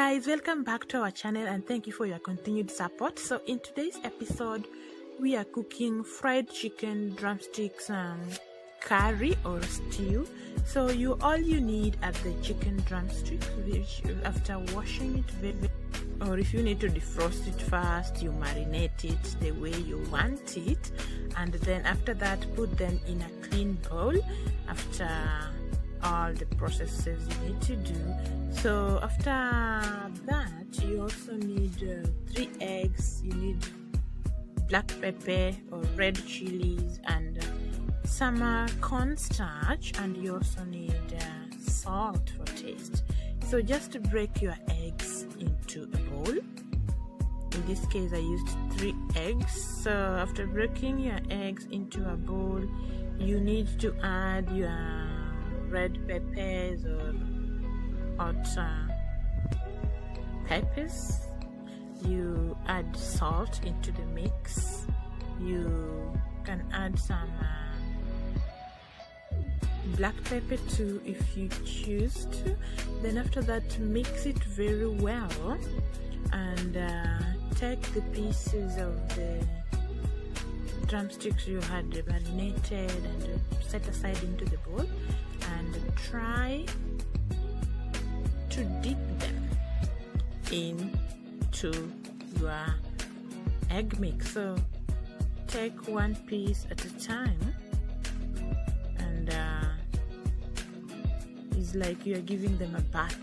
guys, welcome back to our channel and thank you for your continued support. So in today's episode we are cooking fried chicken drumsticks curry or stew. So all you need are the chicken drumsticks, which after washing it or if you need to defrost it first, you marinate it the way you want it, and then after that put them in a clean bowl after all the processes you need to do. So after that you also need 3 eggs, you need black pepper or red chilies and some cornstarch, and you also need salt for taste. So just break your eggs into a bowl. In this case I used 3 eggs. So after breaking your eggs into a bowl, you need to add your red peppers or hot peppers. You add salt into the mix. You can add some black pepper too if you choose to. Then after that mix it very well and take the pieces of the drumsticks you had marinated and set aside into the bowl and try to dip them into your egg mix. So take one piece at a time, and it's like you are giving them a bath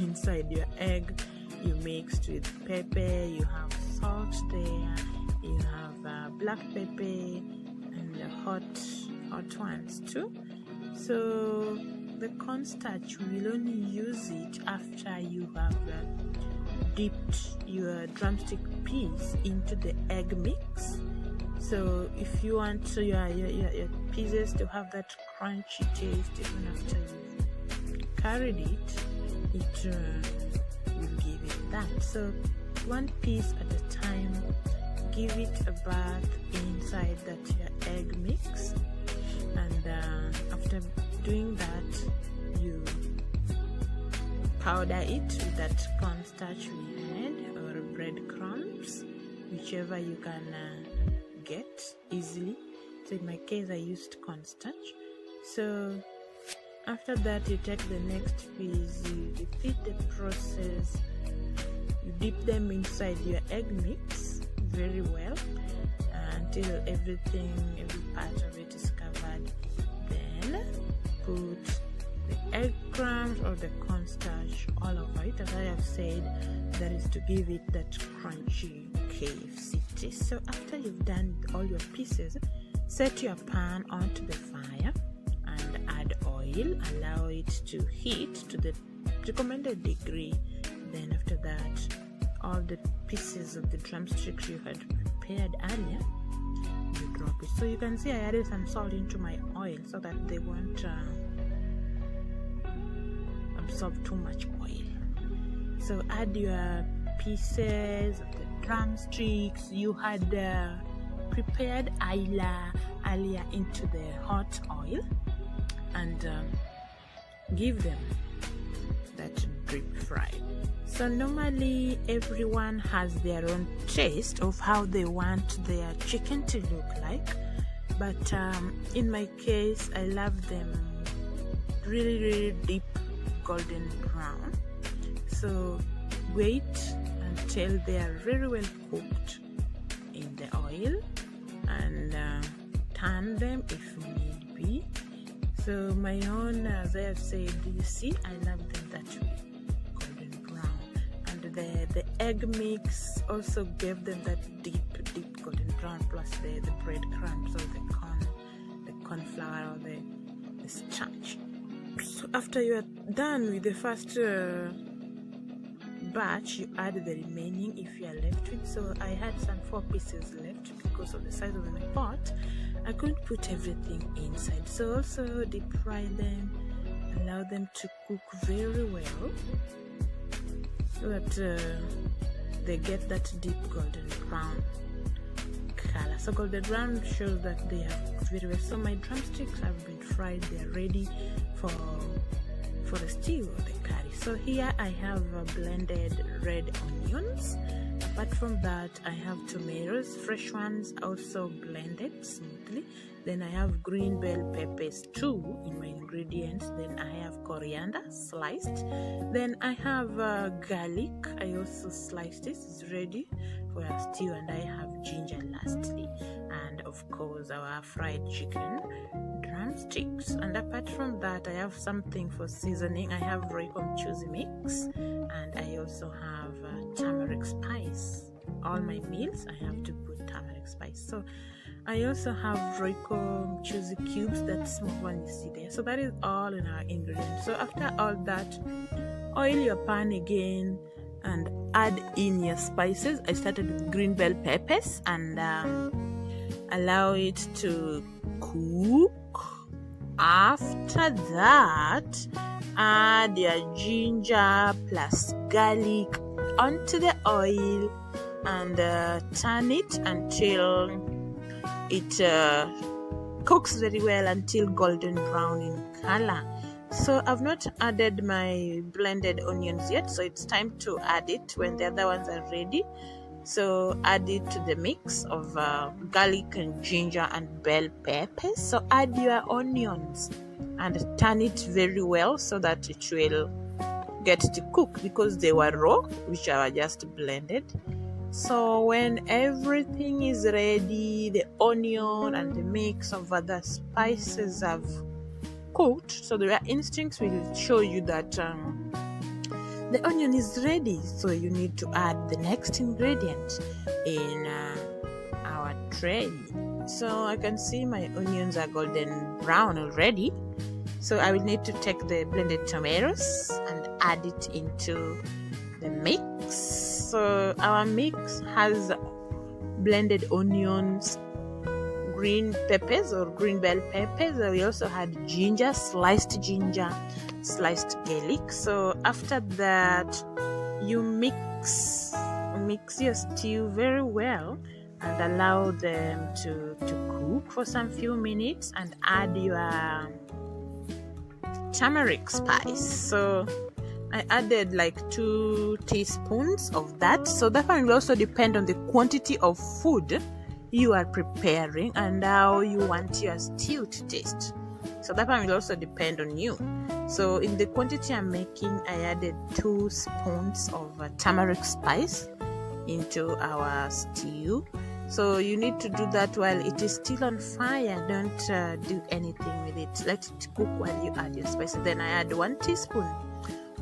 inside your egg. You mixed with pepper, you have salt there, you have black pepper and hot ones too. So the cornstarch, we will only use it after you have dipped your drumstick piece into the egg mix. So if you want your pieces to have that crunchy taste even after you've curried it, it will give it that. So one piece at a time, give it a bath inside that your egg mix, and after doing that you powder it with that cornstarch we made or breadcrumbs, whichever you can get easily. So in my case I used cornstarch. So after that you take the next piece, you repeat the process, you dip them inside your egg mix very well until every part of it is covered. Then put the egg crumbs or the cornstarch all over it. As I have said, that is to give it that crunchy KFC taste. So after you've done all your pieces, set your pan onto the fire and add oil. Allow it to heat to the recommended degree. Then after that, all the pieces of the drumsticks you had prepared earlier, you drop it. So you can see I added some salt into my oil so that they won't absorb too much oil. So add your pieces of the drumsticks you had prepared earlier into the hot oil and give them that deep fry. So normally everyone has their own taste of how they want their chicken to look like, but in my case I love them really deep golden brown. So wait until they are very well cooked in the oil and turn them if need be. So my own, as I have said, you see, I love them that way, golden brown. And the egg mix also gave them that deep golden brown, plus the breadcrumbs or the corn flour or the starch. So after you are done with the first batch, you add the remaining if you are left with. So I had some 4 pieces left because of the size of my pot. I couldn't put everything inside, so also deep fry them, allow them to cook very well so that they get that deep golden brown color. So golden brown shows that they have cooked very well. So my drumsticks have been fried, they are ready for for the stew or the curry. So here I have blended red onions. Apart from that, I have tomatoes, fresh ones, also blended smoothly. Then I have green bell peppers too in my ingredients. Then I have coriander sliced. Then I have garlic. I also sliced this. It's ready for a stew. And I have ginger lastly. And of course our fried chicken drumsticks. And apart from that, I have something for seasoning. I have Royco mchuzi mix. And I also have turmeric spice. All my meals I have to put turmeric spice. So I also have Royco mchuzi cubes, that small one you see there. So that is all in our ingredients. So after all that, oil your pan again and add in your spices. I started with green bell peppers and allow it to cook. After that, add your ginger plus garlic onto the oil and turn it until it cooks very well, until golden brown in color. So I've not added my blended onions yet, so it's time to add it when the other ones are ready. So add it to the mix of garlic and ginger and bell peppers. So add your onions and turn it very well so that it will get to cook, because they were raw, which are just blended. So when everything is ready, the onion and the mix of other spices have cooked, so the instincts will show you that the onion is ready. So you need to add the next ingredient in our tray. So I can see my onions are golden brown already. So I will need to take the blended tomatoes and add it into the mix. So our mix has blended onions, green peppers or green bell peppers. We also had ginger, sliced garlic. So after that, you mix your stew very well and allow them to cook for some few minutes and add your turmeric spice. So I added like 2 teaspoons of that. So that one will also depend on the quantity of food you are preparing and how you want your stew to taste. So that one will also depend on you. So in the quantity I'm making, I added 2 spoons of turmeric spice into our stew. So you need to do that while it is still on fire. Don't do anything with it. Let it cook while you add your spices. Then I add 1 teaspoon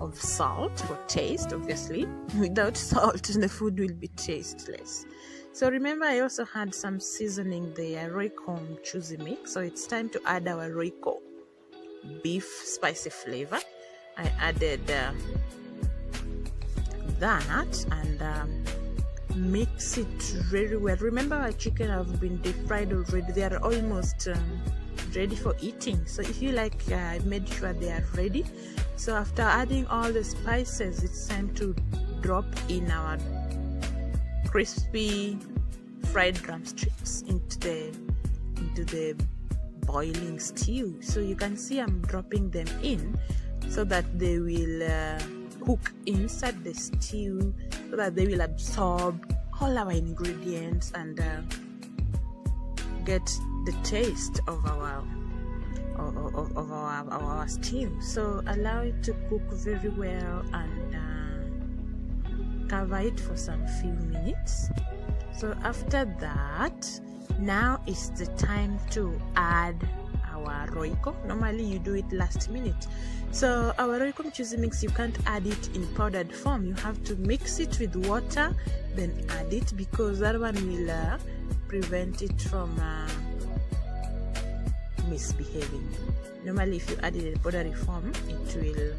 of salt for taste. Obviously, without salt, the food will be tasteless. So remember, I also had some seasoning there, Royco mchuzi mix. So it's time to add our Royco beef spicy flavor. I added that and mix it very well. Remember, our chicken have been deep fried already. They are almost ready for eating. So if you like, I made sure they are ready. So after adding all the spices, it's time to drop in our crispy fried drumsticks into the boiling stew. So you can see I'm dropping them in so that they will cook inside the stew, so that they will absorb all our ingredients and get the taste of our stew. So allow it to cook very well and cover it for some few minutes. So after that, now is the time to add our Royco. Normally you do it last minute. So our Royco mchuzi mix, you can't add it in powdered form. You have to mix it with water, then add it, because that one will prevent it from misbehaving. Normally if you add it in powdery form, it will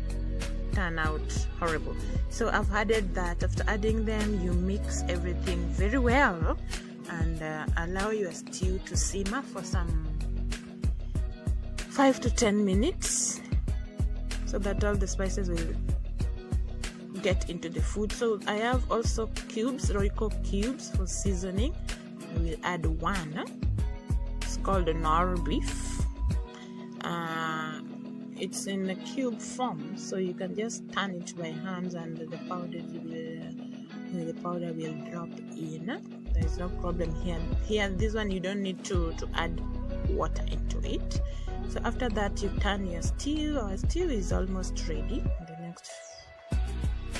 turn out horrible. So I've added that. After adding them, you mix everything very well and allow your stew to simmer for some 5 to 10 minutes so that all the spices will get into the food. So I have also cubes, Royco cubes for seasoning. I will add 1. It's called the Nor beef. it's in a cube form, so you can just turn it by hands and the powder will drop in. There's no problem here. This one you don't need to add water into it. So after that, you turn your stew. Our stew is almost ready. In the next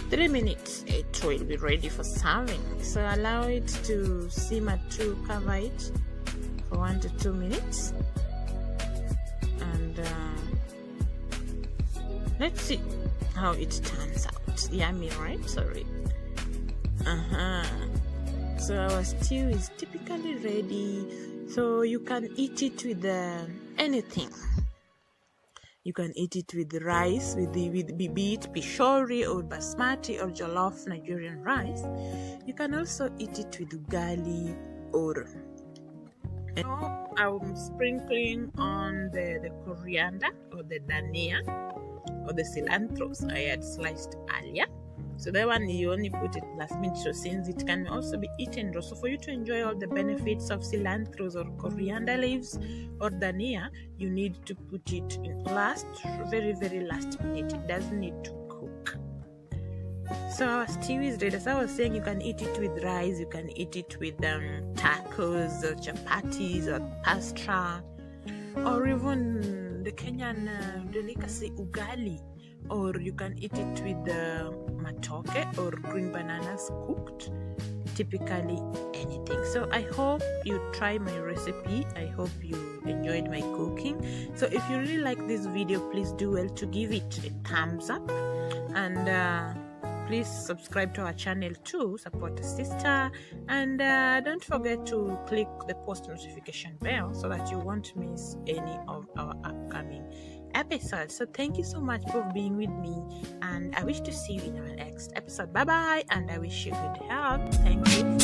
3 minutes it will be ready for serving. So allow it to simmer, to cover it for 1 to 2 minutes, and let's see how it turns out. Yummy, right? Sorry. So our stew is typically ready. So you can eat it with anything. You can eat it with rice, with be it pishori or basmati or jollof Nigerian rice. You can also eat it with ugali or. Now I'm sprinkling on the coriander or the dhania or the cilantros I had sliced earlier. So that one you only put it last minute, so since it can also be eaten raw. So for you to enjoy all the benefits of cilantros or coriander leaves or dhania, you need to put it in very, very last minute. It doesn't need to cook. So our stew is ready. As I was saying, you can eat it with rice, you can eat it with tacos or chapatis or pasta, or even the Kenyan delicacy ugali. Or you can eat it with matoke or green bananas cooked. Typically anything. So I hope you try my recipe. I hope you enjoyed my cooking. So if you really like this video, please do well to give it a thumbs up, and please subscribe to our channel too, support a sister, and don't forget to click the post notification bell so that you won't miss any of our upcoming episodes. So thank you so much for being with me, and I wish to see you in our next episode. Bye bye, and I wish you good health. Thank you.